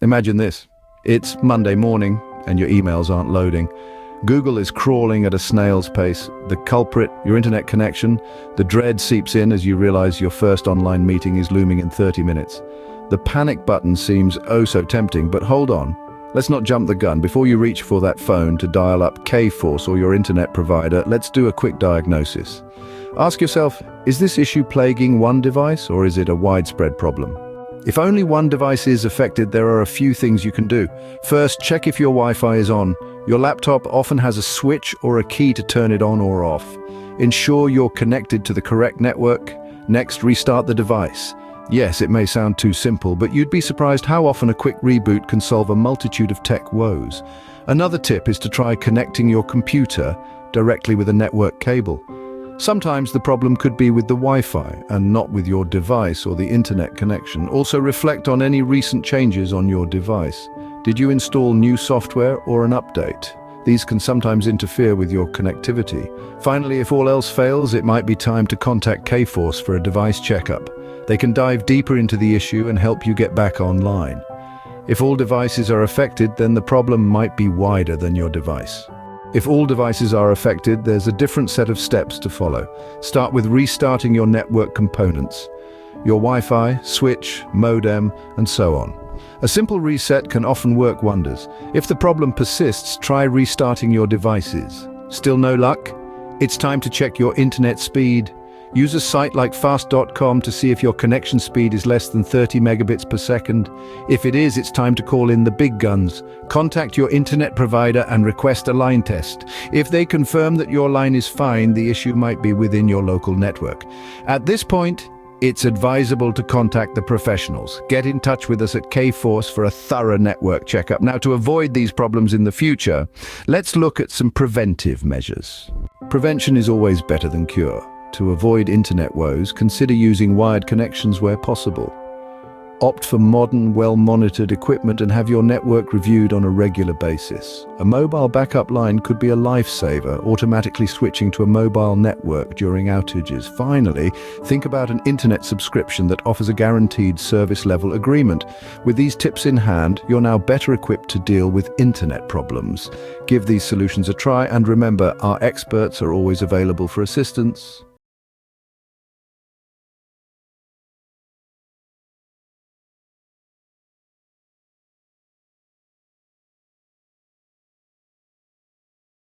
Imagine this. It's Monday morning and your emails aren't loading. Google is crawling at a snail's pace. The culprit, your internet connection. The dread seeps in as you realize your first online meeting is looming in 30 minutes. The panic button seems oh so tempting, but hold on. Let's not jump the gun. Before you reach for that phone to dial up K-Force or your internet provider, let's do a quick diagnosis. Ask yourself, is this issue plaguing one device or is it a widespread problem? If only one device is affected, there are a few things you can do. First, check if your Wi-Fi is on. Your laptop often has a switch or a key to turn it on or off. Ensure you're connected to the correct network. Next, restart the device. Yes, it may sound too simple, but you'd be surprised how often a quick reboot can solve a multitude of tech woes. Another tip is to try connecting your computer directly with a network cable. Sometimes the problem could be with the Wi-Fi and not with your device or the internet connection. Also reflect on any recent changes on your device. Did you install new software or an update? These can sometimes interfere with your connectivity. Finally, if all else fails, it might be time to contact K-Force for a device checkup. They can dive deeper into the issue and help you get back online. If all devices are affected, then the problem might be wider than your device. If all devices are affected, there's a different set of steps to follow. Start with restarting your network components, your Wi-Fi, switch, modem, and so on. A simple reset can often work wonders. If the problem persists, try restarting your devices. Still no luck? It's time to check your internet speed. Use a site like fast.com to see if your connection speed is less than 30 megabits per second. If it is, it's time to call in the big guns. Contact your internet provider and request a line test. If they confirm that your line is fine, the issue might be within your local network. At this point, it's advisable to contact the professionals. Get in touch with us at K-Force for a thorough network checkup. Now, to avoid these problems in the future, let's look at some preventive measures. Prevention is always better than cure. To avoid internet woes, consider using wired connections where possible. Opt for modern, well-monitored equipment and have your network reviewed on a regular basis. A mobile backup line could be a lifesaver, automatically switching to a mobile network during outages. Finally, think about an internet subscription that offers a guaranteed service-level agreement. With these tips in hand, you're now better equipped to deal with internet problems. Give these solutions a try, and remember, our experts are always available for assistance.